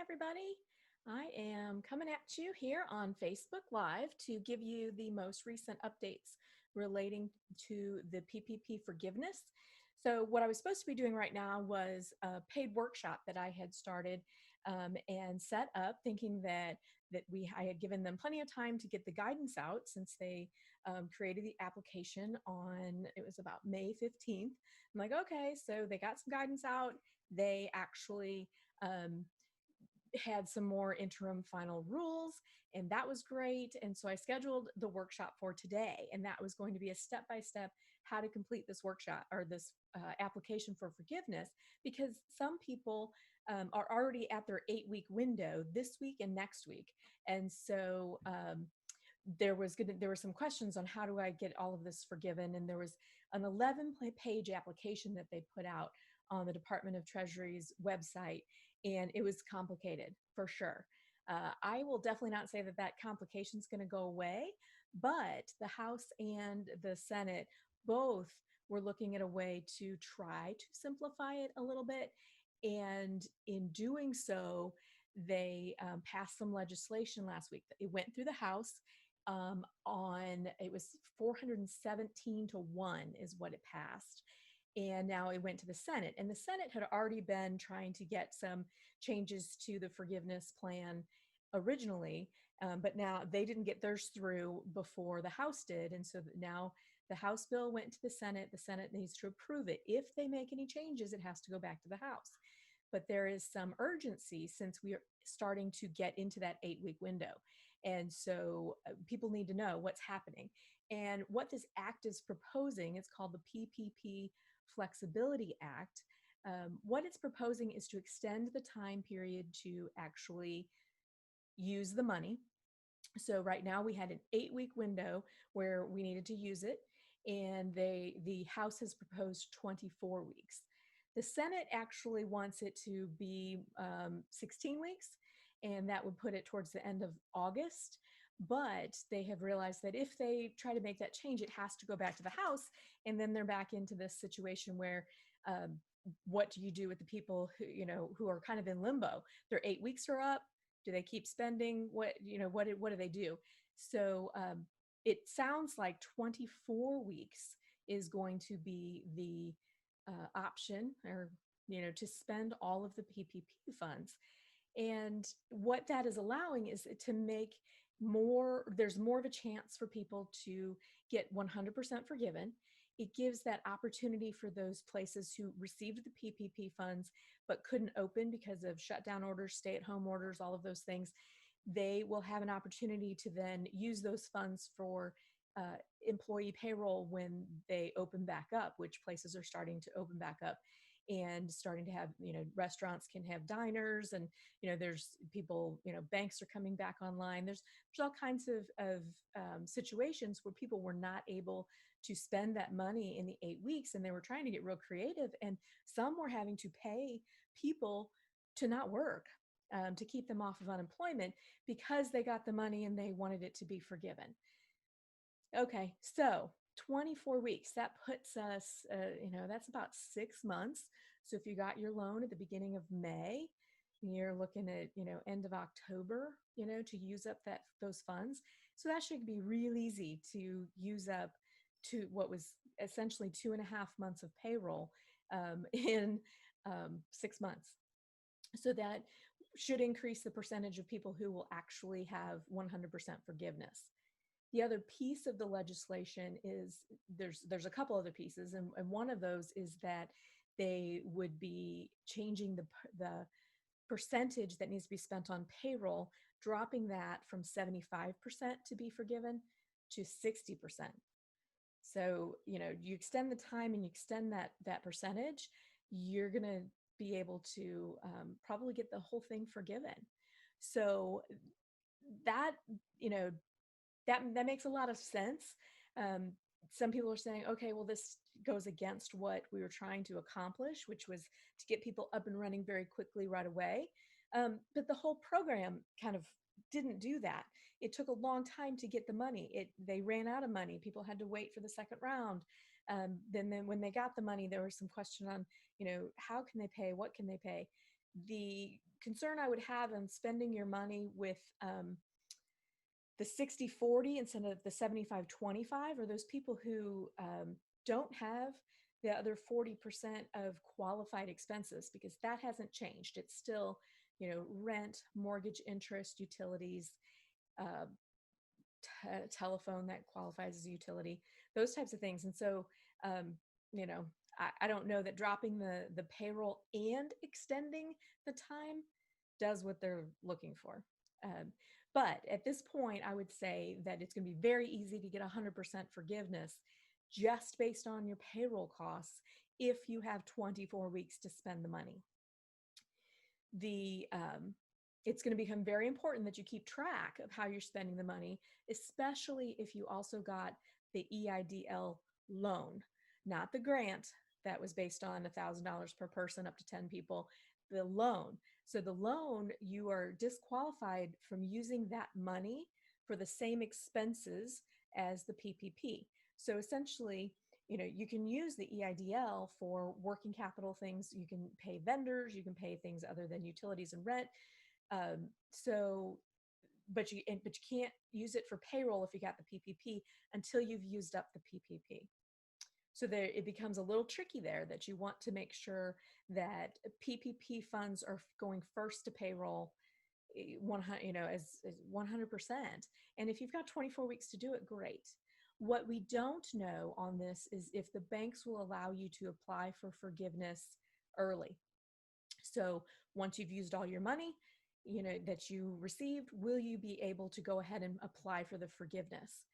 everybody. I am coming at you here on Facebook Live to give you the most recent updates relating to the PPP forgiveness. So, what I was supposed to be doing right now was a paid workshop that I had started and set up, thinking that I had given them plenty of time to get the guidance out since they created the application on it was about May 15th. I'm like, okay, so they got some guidance out. They actually um, had some more interim final rules, and that was great. And so I scheduled the workshop for today, and that was going to be a step by step how to complete this workshop or this application for forgiveness, because some people are already at their 8-week window this week and next week. And so there were some questions on how do I get all of this forgiven, and there was an 11-page application that they put out on the Department of Treasury's website, and it was complicated for sure. I will definitely not say that that complication is going to go away, but the House and the Senate both were looking at a way to try to simplify it a little bit. And in doing so, they passed some legislation last week. It went through the House it was 417 to 1 is what it passed. And now it went to the Senate. And the Senate had already been trying to get some changes to the forgiveness plan originally, but now they didn't get theirs through before the House did. And so now the House bill went to the Senate. The Senate needs to approve it. If they make any changes, it has to go back to the House. But there is some urgency since we are starting to get into that 8-week window. And so people need to know what's happening. And what this act is proposing, it's called the PPP Flexibility Act. What it's proposing is to extend the time period to actually use the money. So right now we had an 8-week window where we needed to use it, and the House has proposed 24 weeks. The Senate actually wants it to be 16 weeks, and that would put it towards the end of August. But they have realized that if they try to make that change, it has to go back to the House, and then they're back into this situation where what do you do with the people who are kind of in limbo? Their 8 weeks are up. Do they keep spending? What do they do? So it sounds like 24 weeks is going to be the option, or to spend all of the PPP funds. And what that is allowing is to make there's more of a chance for people to get 100% forgiven. It gives that opportunity for those places who received the PPP funds but couldn't open because of shutdown orders, stay-at-home orders, all of those things. They will have an opportunity to then use those funds for employee payroll when they open back up, which places are starting to open back up and starting to have, restaurants can have diners, and, there's people, banks are coming back online. There's all kinds of situations where people were not able to spend that money in the 8 weeks, and they were trying to get real creative, and some were having to pay people to not work, to keep them off of unemployment because they got the money and they wanted it to be forgiven. Okay, so 24 weeks, that puts us, that's about 6 months. So if you got your loan at the beginning of May, you're looking at, end of October, to use up those funds. So that should be real easy to use up to what was essentially 2.5 months of payroll in 6 months. So that should increase the percentage of people who will actually have 100% forgiveness. The other piece of the legislation is there's a couple other pieces, and one of those is that they would be changing the percentage that needs to be spent on payroll, dropping that from 75% to be forgiven to 60%. So, you extend the time and you extend that percentage, you're going to be able to probably get the whole thing forgiven. So that, that makes a lot of sense. Some people are saying, okay, well, this goes against what we were trying to accomplish, which was to get people up and running very quickly right away. But the whole program kind of didn't do that. It took a long time to get the money. They ran out of money. People had to wait for the second round. Then when they got the money, there was some question on, how can they pay? What can they pay? The concern I would have in spending your money with the 60/40 instead of the 75/25 are those people who don't have the other 40% of qualified expenses, because that hasn't changed. It's still, rent, mortgage, interest, utilities, uh, telephone that qualifies as a utility, those types of things. And so, um, you know, I don't know that dropping the payroll and extending the time does what they're looking for. Um, but at this point, I would say that it's going to be very easy to get 100% forgiveness just based on your payroll costs if you have 24 weeks to spend the money. It's going to become very important that you keep track of how you're spending the money, especially if you also got the EIDL loan, not the grant that was based on $1,000 per person up to 10 people, the loan. So the loan, you are disqualified from using that money for the same expenses as the PPP. So essentially, you can use the EIDL for working capital things. You can pay vendors, you can pay things other than utilities and rent. So, but you can't use it for payroll if you got the PPP until you've used up the PPP. So there, it becomes a little tricky there, that you want to make sure that PPP funds are going first to payroll, 100, as 100%. And if you've got 24 weeks to do it, great. What we don't know on this is if the banks will allow you to apply for forgiveness early. So once you've used all your money, that you received, will you be able to go ahead and apply for the forgiveness?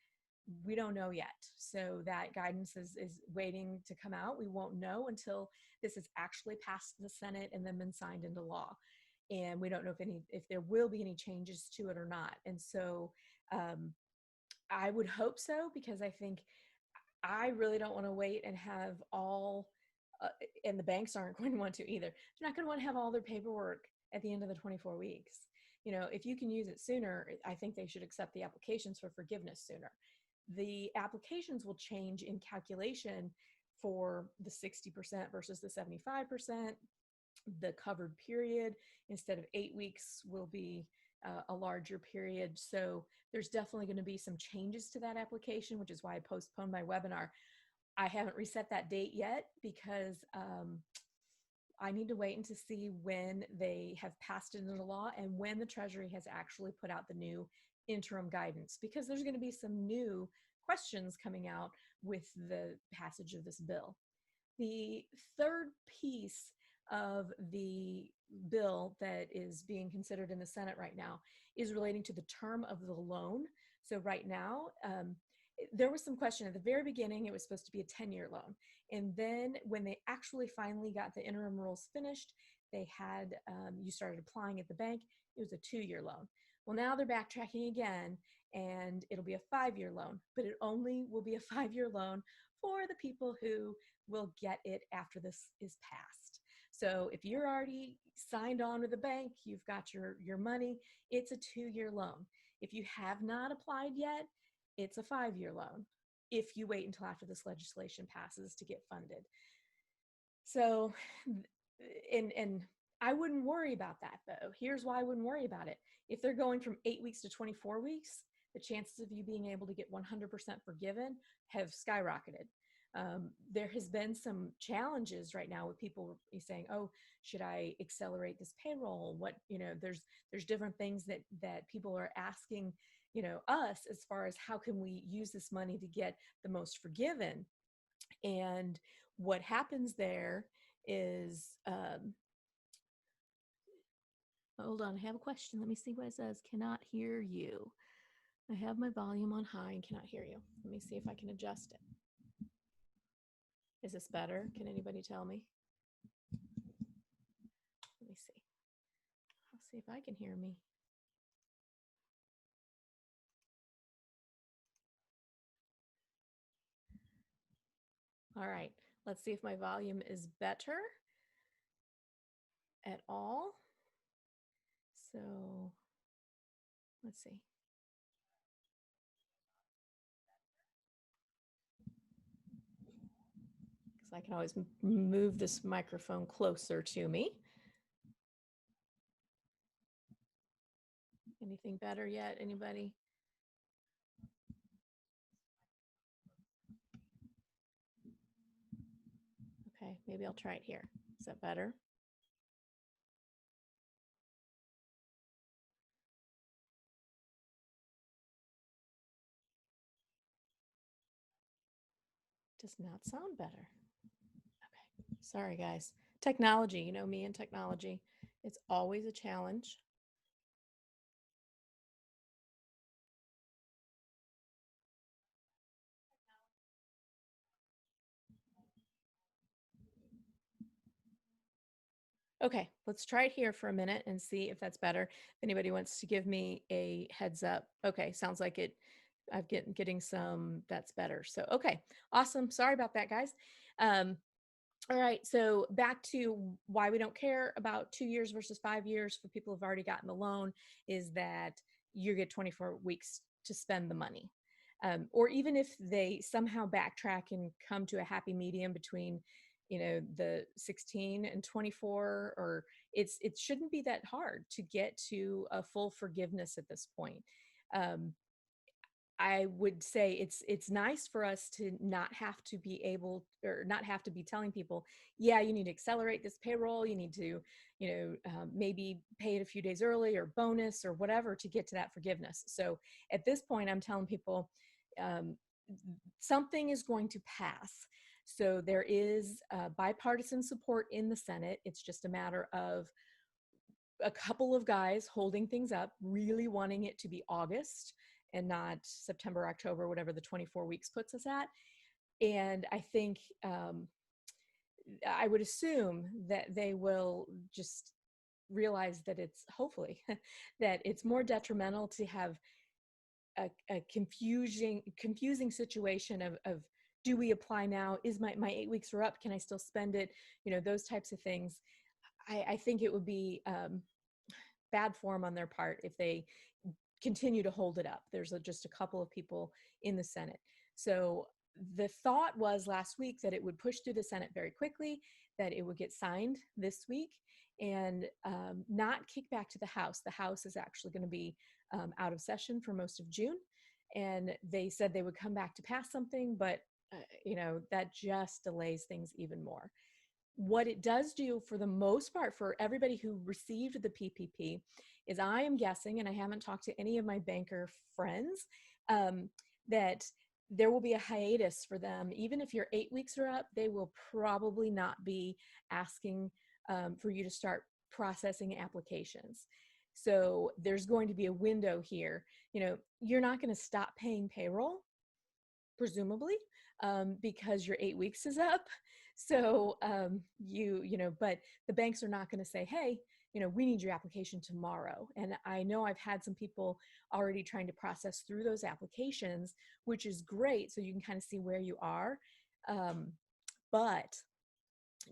We don't know yet. So that guidance is waiting to come out. We won't know until this is actually passed the Senate and then been signed into law. And we don't know if there will be any changes to it or not. And so I would hope so, because I really don't want to wait and have all, and the banks aren't going to want to either. They're not going to want to have all their paperwork at the end of the 24 weeks. If you can use it sooner, I think they should accept the applications for forgiveness sooner. The applications will change in calculation for the 60% versus the 75%. The covered period, instead of 8 weeks, will be a larger period. So there's definitely going to be some changes to that application, which is why I postponed my webinar. I haven't reset that date yet because I need to wait and to see when they have passed it into law and when the Treasury has actually put out the new interim guidance, because there's going to be some new questions coming out with the passage of this bill. The third piece of the bill that is being considered in the Senate right now is relating to the term of the loan. So right now, there was some question at the very beginning. It was supposed to be a 10-year loan. And then when they actually finally got the interim rules finished, they had, you started applying at the bank, it was a 2-year loan. Well, now they're backtracking again, and it'll be a 5-year loan, but it only will be a 5-year loan for the people who will get it after this is passed. So if you're already signed on with the bank, you've got your money, it's a 2-year loan. If you have not applied yet, it's a 5-year loan if you wait until after this legislation passes to get funded. So, and I wouldn't worry about that, though. Here's why I wouldn't worry about it. If they're going from 8 weeks to 24 weeks, the chances of you being able to get 100% forgiven have skyrocketed. There has been some challenges right now with people saying, "Oh, should I accelerate this payroll?" There's different things that people are asking, us, as far as how can we use this money to get the most forgiven. And what happens there is, hold on, I have a question. Let me see what it says. Cannot hear you. I have my volume on high and cannot hear you. Let me see if I can adjust it. Is this better? Can anybody tell me? Let me see. I'll see if I can hear me. All right, let's see if my volume is better at all. So let's see. Because I can always move this microphone closer to me. Anything better yet? Anybody? Okay, maybe I'll try it here. Is that better? Does not sound better. Okay. Sorry, guys. Technology, you know me and technology. It's always a challenge. Okay, let's try it here for a minute and see if that's better. If anybody wants to give me a heads up. Okay, sounds like it. I'm getting some. That's better. So okay, awesome. Sorry about that, guys. Um, all right, so back to why we don't care about 2 years versus 5 years for people who've already gotten the loan is that you get 24 weeks to spend the money. Or even if they somehow backtrack and come to a happy medium between, the 16 and 24, or it shouldn't be that hard to get to a full forgiveness at this point. Um, I would say it's nice for us to not have to be able or not have to be telling people, yeah, you need to accelerate this payroll. You need to, maybe pay it a few days early or bonus or whatever to get to that forgiveness. So at this point, I'm telling people um, something is going to pass. So there is bipartisan support in the Senate. It's just a matter of a couple of guys holding things up, really wanting it to be August and not September, October, whatever the 24 weeks puts us at. And I think I would assume that they will just realize that it's hopefully that it's more detrimental to have a confusing situation of do we apply now? Is my 8 weeks are up? Can I still spend it? Those types of things. I think it would be bad form on their part if they continue to hold it up. There's just a couple of people in the Senate. So the thought was last week that it would push through the Senate very quickly, that it would get signed this week and not kick back to the House. The House is actually going to be out of session for most of June. And they said they would come back to pass something, but that just delays things even more. What it does do for the most part for everybody who received the PPP is I am guessing, and I haven't talked to any of my banker friends, that there will be a hiatus for them. Even if your 8 weeks are up, they will probably not be asking for you to start processing applications. So there's going to be a window here. You're not going to stop paying payroll, presumably, because your 8 weeks is up. So but the banks are not going to say, hey, we need your application tomorrow. And I know I've had some people already trying to process through those applications, which is great. So you can kind of see where you are. But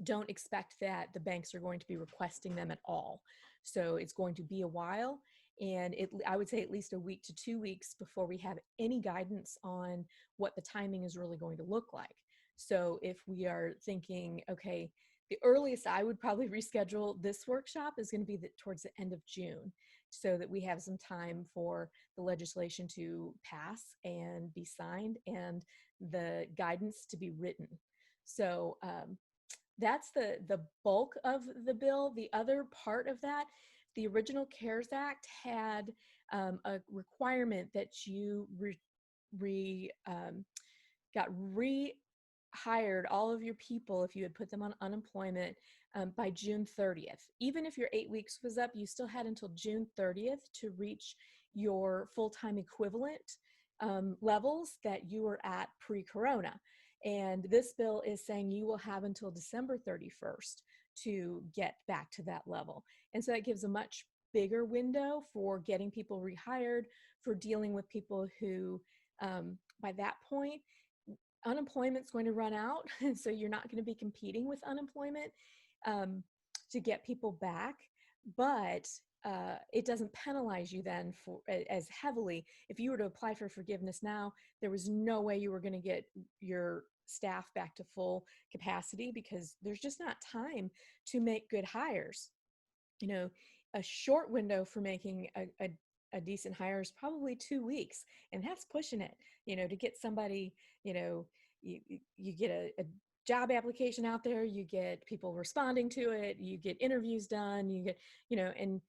don't expect that the banks are going to be requesting them at all. So it's going to be a while. And I would say at least a week to 2 weeks before we have any guidance on what the timing is really going to look like. So if we are thinking, okay, the earliest I would probably reschedule this workshop is going to be towards the end of June so that we have some time for the legislation to pass and be signed and the guidance to be written. So that's the bulk of the bill. The other part of that, the original CARES Act had a requirement that you got rehired all of your people if you had put them on unemployment by June 30th. Even if your 8 weeks was up, you still had until June 30th to reach your full-time equivalent levels that you were at pre-corona. And this bill is saying you will have until December 31st to get back to that level. And so that gives a much bigger window for getting people rehired, for dealing with people who, by that point, unemployment's going to run out. And so you're not going to be competing with unemployment to get people back. But it doesn't penalize you then for as heavily. If you were to apply for forgiveness now, there was no way you were going to get your staff back to full capacity because there's just not time to make good hires. A short window for making a a decent hire is probably 2 weeks, and that's pushing it, to get somebody, you get a job application out there, you get people responding to it, you get interviews done, you get, and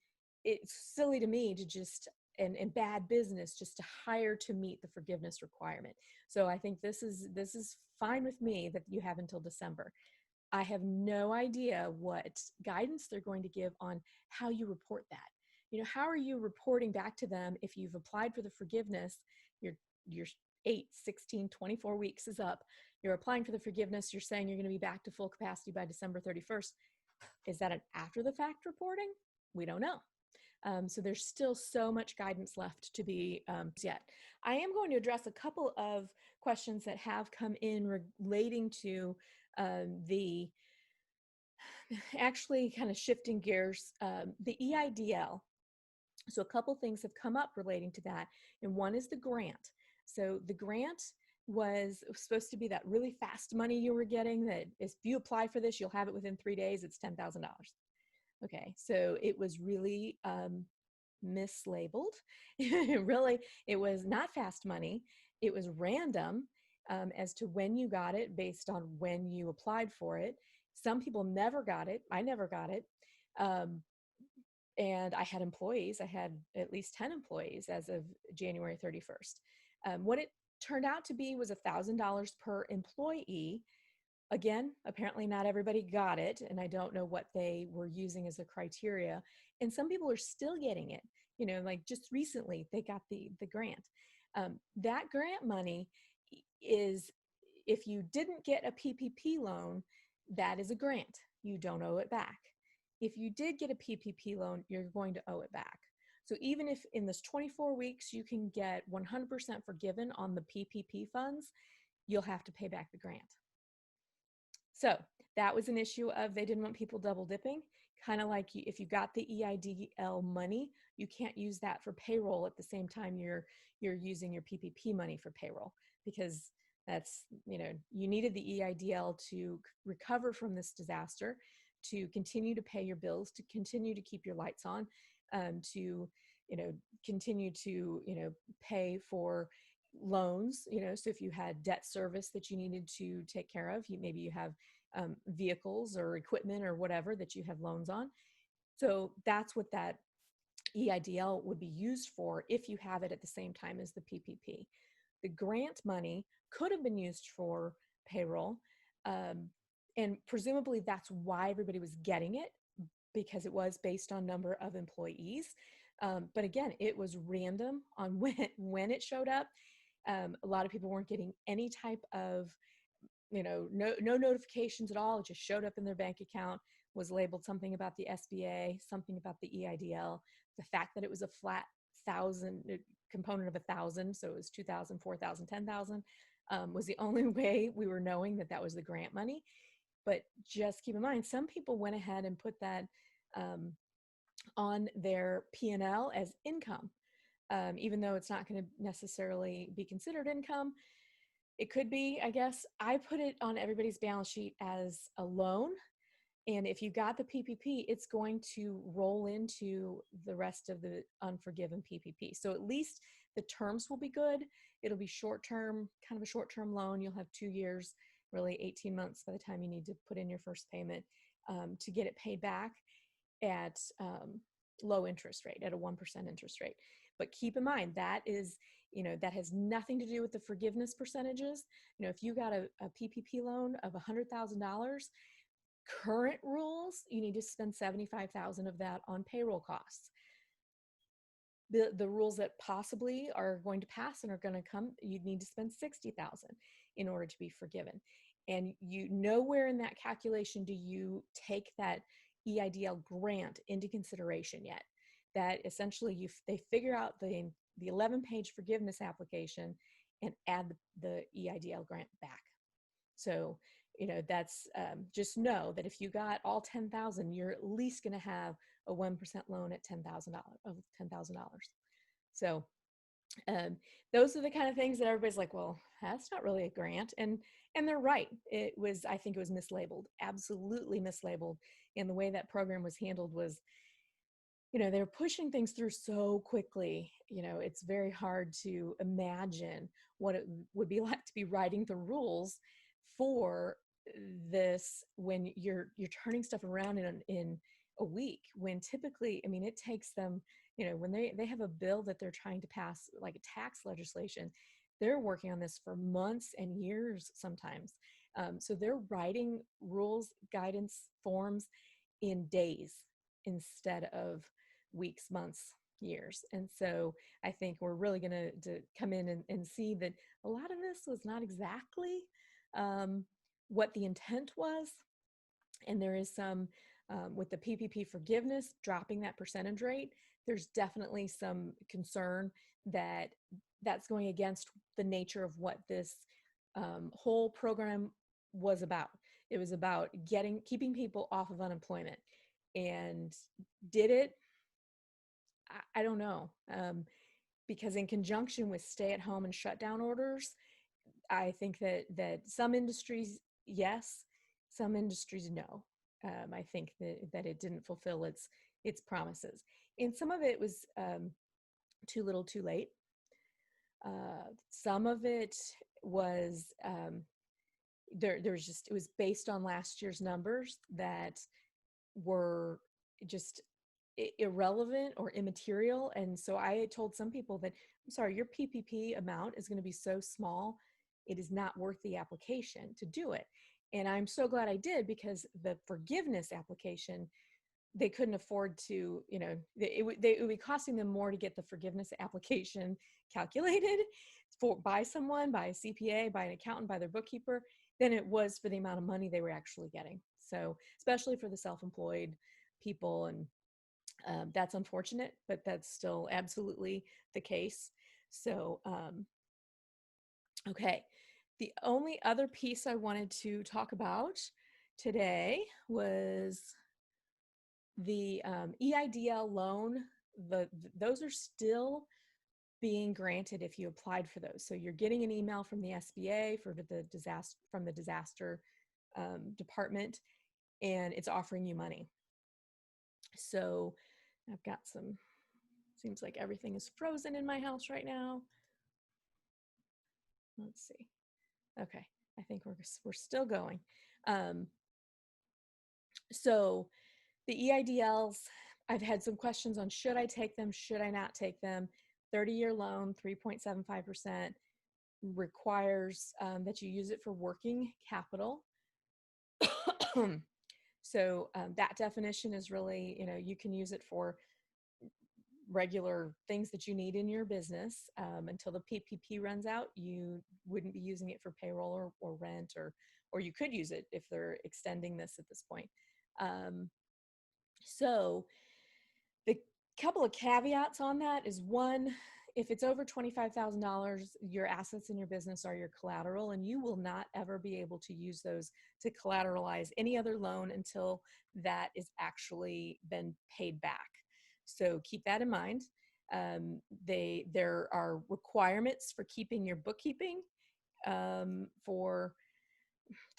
it's silly to me to just, and bad business just to hire to meet the forgiveness requirement. So I think this is fine with me that you have until December. I have no idea what guidance they're going to give on how you report that. How are you reporting back to them if you've applied for the forgiveness, your 8, 16, 24 weeks is up, you're applying for the forgiveness, you're saying you're going to be back to full capacity by December 31st. Is that an after the fact reporting? We don't know. So there's still so much guidance left to be yet. I am going to address a couple of questions that have come in relating to the actually kind of shifting gears, the EIDL. So a couple things have come up relating to that, and one is the grant. So the grant was supposed to be that really fast money you were getting, that if you apply for this, you'll have it within 3 days. It's $10,000. Okay, so it was really mislabeled. Really, it was not fast money. It was random as to when you got it based on when you applied for it. Some people never got it. I never got it. And I had employees. I had at least 10 employees as of January 31st. What it turned out to be was $1,000 per employee. Again, apparently not everybody got it, and I don't know what they were using as a criteria. And some people are still getting it. Like just recently, they got the grant. That grant money is, if you didn't get a PPP loan, that is a grant. You don't owe it back. If you did get a PPP loan, you're going to owe it back. So even if in this 24 weeks you can get 100% forgiven on the PPP funds, you'll have to pay back the grant. So that was an issue of they didn't want people double dipping. Kind of like if you got the EIDL money, you can't use that for payroll at the same time you're using your PPP money for payroll, because that's, you needed the EIDL to recover from this disaster, to continue to pay your bills, to continue to keep your lights on, to, continue to, pay for loans, so if you had debt service that you needed to take care of, maybe you have vehicles or equipment or whatever that you have loans on. So that's what that EIDL would be used for if you have it at the same time as the PPP. The grant money could have been used for payroll, and presumably that's why everybody was getting it, because it was based on number of employees. But again, it was random on when it showed up. A lot of people weren't getting any type of, no notifications at all. It just showed up in their bank account, was labeled something about the SBA, something about the EIDL. The fact that it was a flat 1,000 component of 1,000, so it was 2,000, 4,000, 10,000, was the only way we were knowing that that was the grant money. But just keep in mind, some people went ahead and put that on their P&L as income, even though it's not going to necessarily be considered income. It could be, I guess. I put it on everybody's balance sheet as a loan. And if you got the PPP, it's going to roll into the rest of the unforgiven PPP. So at least the terms will be good. It'll be short-term, kind of a short-term loan. You'll have 2 years, really 18 months by the time you need to put in your first payment to get it paid back at low interest rate, at a 1% interest rate. But keep in mind, that is, that has nothing to do with the forgiveness percentages. If you got a PPP loan of $100,000, current rules, you need to spend $75,000 of that on payroll costs. The rules that possibly are going to pass and are going to come, you need to spend $60,000 in order to be forgiven. And nowhere in that calculation do you take that EIDL grant into consideration yet. That essentially they figure out the 11-page forgiveness application and add the EIDL grant back. So, that's just know that if you got all 10,000, you're at least going to have a 1% loan at $10,000 of $10,000. So those are the kind of things that everybody's like, well, that's not really a grant. And they're right. I think it was mislabeled, absolutely mislabeled. And the way that program was handled was they're pushing things through so quickly. It's very hard to imagine what it would be like to be writing the rules for this when you're turning stuff around in a week, when typically, I mean, it takes them, when they have a bill that they're trying to pass, like a tax legislation, they're working on this for months and years sometimes. So they're writing rules, guidance, forms in days instead of weeks, months, years. And so I think we're really going to come in and see that a lot of this was not exactly what the intent was. And there is some, with the PPP forgiveness, dropping that percentage rate, there's definitely some concern that that's going against the nature of what this whole program was about. It was about keeping people off of unemployment. And did it? I don't know. Because in conjunction with stay-at-home and shutdown orders, I think that some industries, yes, some industries, no. I think that it didn't fulfill its promises, and some of it was too little, too late. Some of it was there's just, it was based on last year's numbers that were just irrelevant or immaterial. And so I told some people that, I'm sorry, your PPP amount is going to be so small, it is not worth the application to do it. And I'm so glad I did, because the forgiveness application, they couldn't afford to, it would be costing them more to get the forgiveness application calculated by someone, by a CPA, by an accountant, by their bookkeeper, than it was for the amount of money they were actually getting. So especially for the self-employed people, and that's unfortunate, but that's still absolutely the case. So, okay. The only other piece I wanted to talk about today was the EIDL loan. Those are still being granted if you applied for those. So you're getting an email from the SBA from the disaster department, and it's offering you money. So I've got seems like everything is frozen in my house right now. Let's see. Okay, I think we're still going. So the EIDLs, I've had some questions on, should I take them, should I not take them? 30-year loan, 3.75%, requires that you use it for working capital. So that definition is really, you can use it for regular things that you need in your business. Until the PPP runs out, you wouldn't be using it for payroll or rent, or you could use it if they're extending this at this point. So the couple of caveats on that is, one, if it's over $25,000, your assets in your business are your collateral, and you will not ever be able to use those to collateralize any other loan until that is actually been paid back. So keep that in mind. There are requirements for keeping your bookkeeping for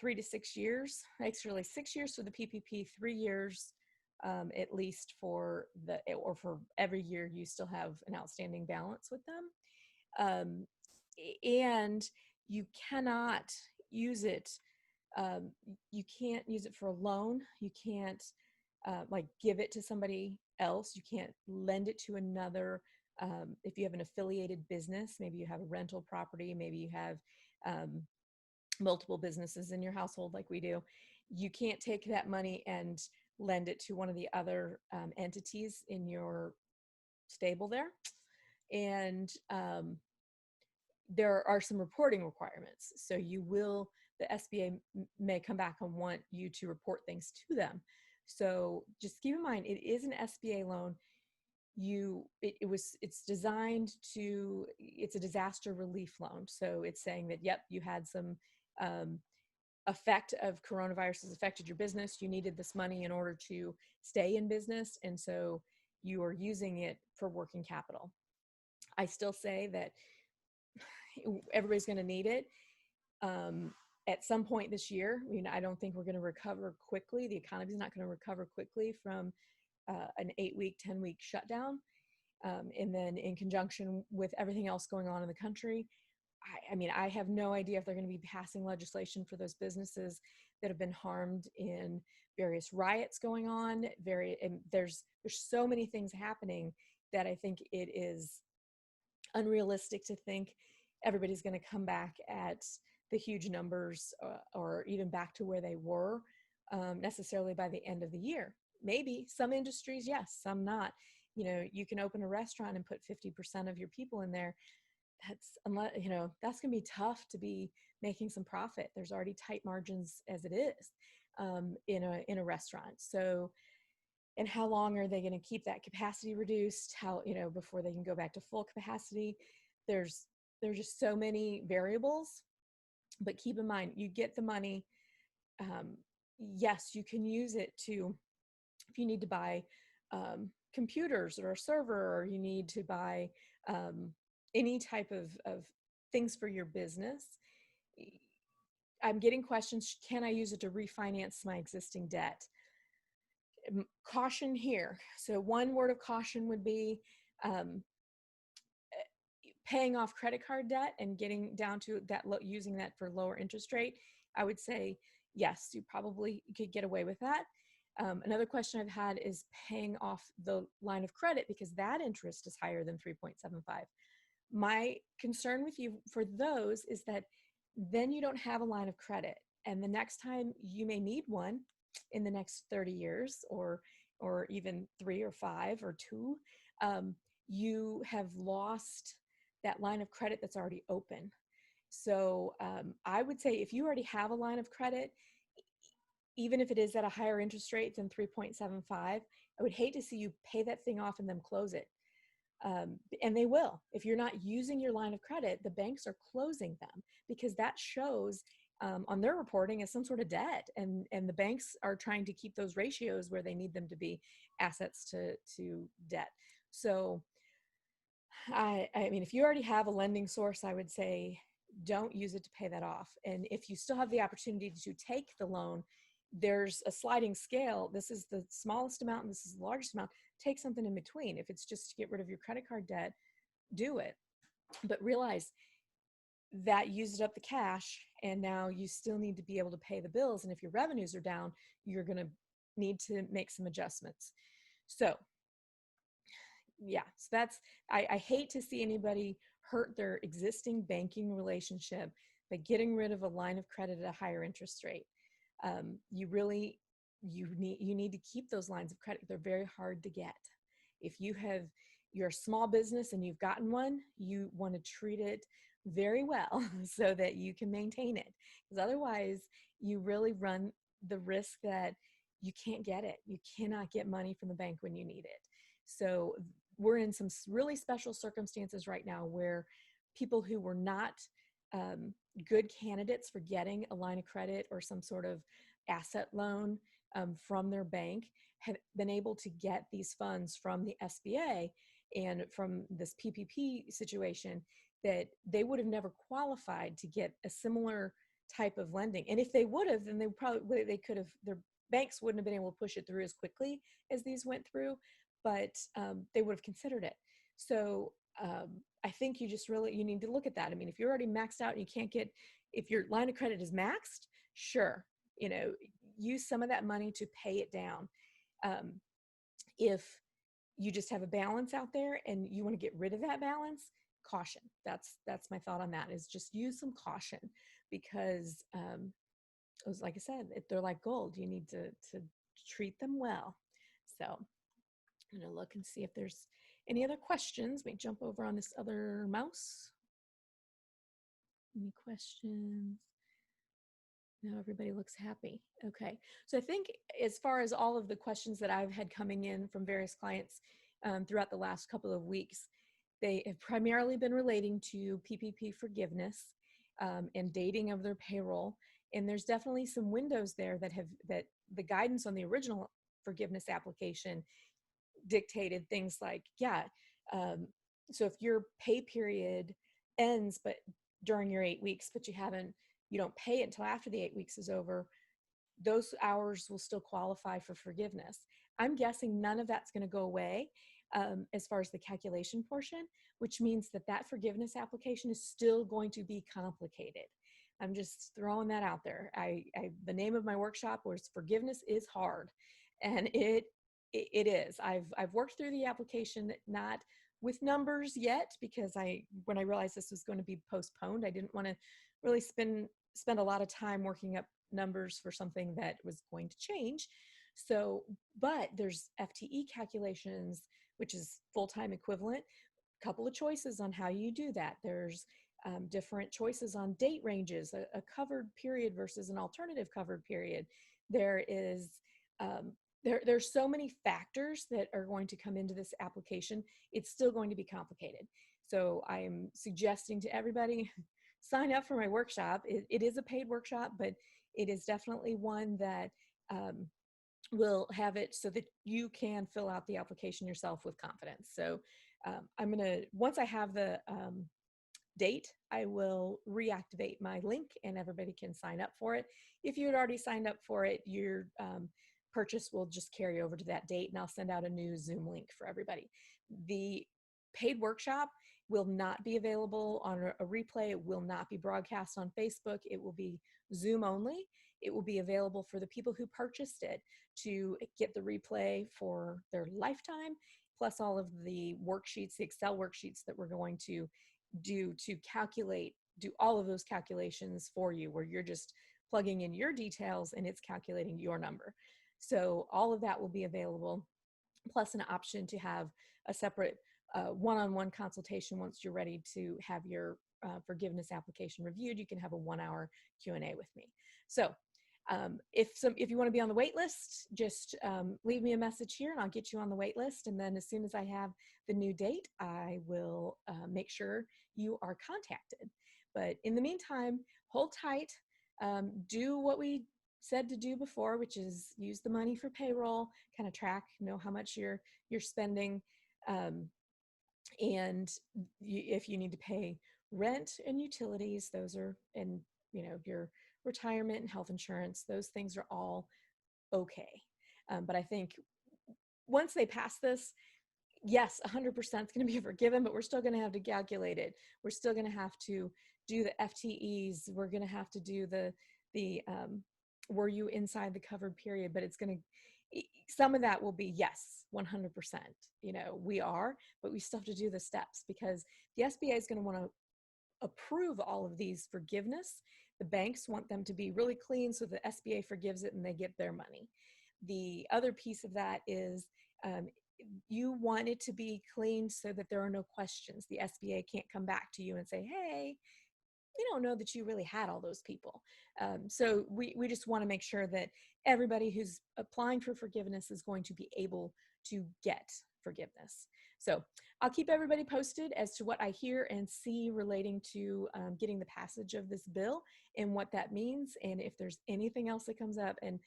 3 to 6 years. Actually, 6 years for the PPP, 3 years at least for every year you still have an outstanding balance with them. And you cannot use it. You can't use it for a loan. You can't like give it to somebody else. You can't lend it to another. If you have an affiliated business, maybe you have a rental property, maybe you have multiple businesses in your household like we do, you can't take that money and lend it to one of the other entities in your stable there. And there are some reporting requirements. So the SBA may come back and want you to report things to them. So just keep in mind, it is an SBA loan. It's designed to, it's a disaster relief loan. So it's saying that, yep, you had some effect of coronavirus has affected your business. You needed this money in order to stay in business. And so you are using it for working capital. I still say that everybody's going to need it at some point this year. I don't think we're going to recover quickly. The economy is not going to recover quickly from an 8-week, 10-week shutdown. And then in conjunction with everything else going on in the country, I mean, I have no idea if they're going to be passing legislation for those businesses that have been harmed in various riots going on. And there's so many things happening that I think it is unrealistic to think everybody's going to come back at the huge numbers or even back to where they were necessarily by the end of the year. Maybe some industries, yes, some not. You know, you can open a restaurant and put 50% of your people in there. That's, unless, you know, that's going to be tough to be making some profit. There's already tight margins as it is in a restaurant. So, and how long are they going to keep that capacity reduced? How, you know, before they can go back to full capacity? There's just so many variables. But keep in mind, you get the money. Yes, you can use it to, if you need to buy computers or a server, or you need to buy any type of things for your business. I'm getting questions, can I use it to refinance my existing debt? Caution here. So one word of caution would be paying off credit card debt and getting down to that, using that for lower interest rate. I would say, yes, you probably could get away with that. Another question I've had is paying off the line of credit, because that interest is higher than 3.75. My concern with you for those is that then you don't have a line of credit. And the next time you may need one in the next 30 years or even 3 or 5 or 2, you have lost that line of credit that's already open. So I would say if you already have a line of credit, even if it is at a higher interest rate than 3.75, I would hate to see you pay that thing off and then close it. And they will. If you're not using your line of credit, the banks are closing them, because that shows on their reporting as some sort of debt. And the banks are trying to keep those ratios where they need them to be, assets to debt. So I mean, if you already have a lending source, I would say don't use it to pay that off. And if you still have the opportunity to take the loan, there's a sliding scale. This is the smallest amount and this is the largest amount. Take something in between. If it's just to get rid of your credit card debt, do it. But realize that used up the cash, and now you still need to be able to pay the bills. And if your revenues are down, you're going to need to make some adjustments. So yeah, so that's, I hate to see anybody hurt their existing banking relationship by getting rid of a line of credit at a higher interest rate. You need to keep those lines of credit. They're very hard to get. If you're a small business and you've gotten one, you want to treat it very well so that you can maintain it. Because otherwise you really run the risk that you can't get it. You cannot get money from the bank when you need it. So we're in some really special circumstances right now where people who were not good candidates for getting a line of credit or some sort of asset loan from their bank have been able to get these funds from the SBA and from this PPP situation that they would have never qualified to get a similar type of lending. And if they would have, then they could have, their banks wouldn't have been able to push it through as quickly as these went through, but they would have considered it. So I think you need to look at that. I mean, if you're already maxed out and you can't get, if your line of credit is maxed, sure, use some of that money to pay it down. If you just have a balance out there and you want to get rid of that balance, caution. That's my thought on that, is just use some caution, because it was, like I said, they're like gold. You need to treat them well. So I'm going to look and see if there's any other questions. Let me jump over on this other mouse. Any questions? No, everybody looks happy. Okay. So I think as far as all of the questions that I've had coming in from various clients throughout the last couple of weeks, they have primarily been relating to PPP forgiveness and dating of their payroll. And there's definitely some windows there that the guidance on the original forgiveness application dictated things like, so if your pay period ends but during your 8 weeks, but you don't pay it until after the 8 weeks is over, those hours will still qualify for forgiveness. I'm guessing none of that's going to go away as far as the calculation portion, which means that that forgiveness application is still going to be complicated. I'm just throwing that out there. The name of my workshop was Forgiveness is Hard, and it is. I've worked through the application, not with numbers yet, because when I realized this was going to be postponed, I didn't want to really spend a lot of time working up numbers for something that was going to change. So, but there's FTE calculations, which is full-time equivalent. Couple of choices on how you do that. There's different choices on date ranges, a covered period versus an alternative covered period. There is there's so many factors that are going to come into this application. It's still going to be complicated. So I am suggesting to everybody, sign up for my workshop. It is a paid workshop, but it is definitely one that will have it so that you can fill out the application yourself with confidence. So I'm gonna, once I have the date, I will reactivate my link and everybody can sign up for it. If you had already signed up for it, your purchase will just carry over to that date, and I'll send out a new Zoom link for everybody. The paid workshop will not be available on a replay. It will not be broadcast on Facebook. It will be Zoom only. It will be available for the people who purchased it to get the replay for their lifetime, plus all of the worksheets, the Excel worksheets that we're going to do to calculate, do all of those calculations for you, where you're just plugging in your details and it's calculating your number. So all of that will be available, plus an option to have a separate one-on-one consultation once you're ready to have your forgiveness application reviewed. You can have a 1-hour Q&A with me. So if you want to be on the wait list, just leave me a message here and I'll get you on the wait list. And then as soon as I have the new date, I will make sure you are contacted. But in the meantime, hold tight, do what we said to do before, which is use the money for payroll, kind of track, know how much you're spending. And if you need to pay rent and utilities, those are, and your retirement and health insurance, those things are all okay. But I think once they pass this, yes, 100% is going to be forgiven, but we're still going to have to calculate it. We're still going to have to do the FTEs. We're going to have to do the were you inside the covered period? But it's going to, some of that will be, yes, 100%. We are, but we still have to do the steps, because the SBA is going to want to approve all of these forgiveness. The banks want them to be really clean, so the SBA forgives it and they get their money. The other piece of that is you want it to be clean so that there are no questions. The SBA can't come back to you and say, hey, we don't know that you really had all those people. So we just want to make sure that everybody who's applying for forgiveness is going to be able to get forgiveness. So I'll keep everybody posted as to what I hear and see relating to getting the passage of this bill and what that means, and if there's anything else that comes up. And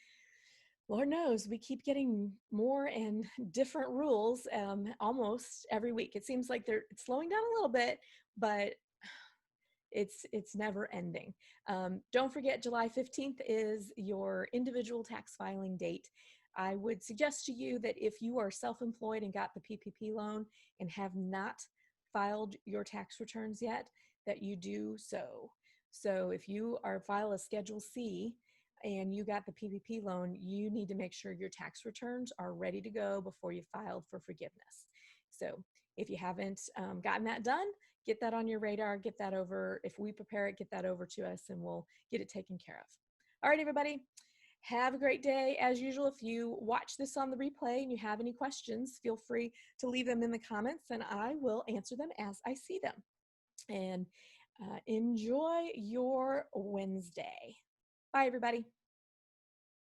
Lord knows we keep getting more and different rules almost every week. It seems like it's slowing down a little bit, but it's never ending. Don't forget, July 15th is your individual tax filing date. I would suggest to you that if you are self-employed and got the PPP loan and have not filed your tax returns yet, that you do so. So if you file a Schedule C and you got the PPP loan, you need to make sure your tax returns are ready to go before you filed for forgiveness. So if you haven't gotten that done, get that on your radar, get that over. If we prepare it, get that over to us and we'll get it taken care of. All right, everybody, have a great day. As usual, if you watch this on the replay and you have any questions, feel free to leave them in the comments and I will answer them as I see them. And enjoy your Wednesday. Bye, everybody.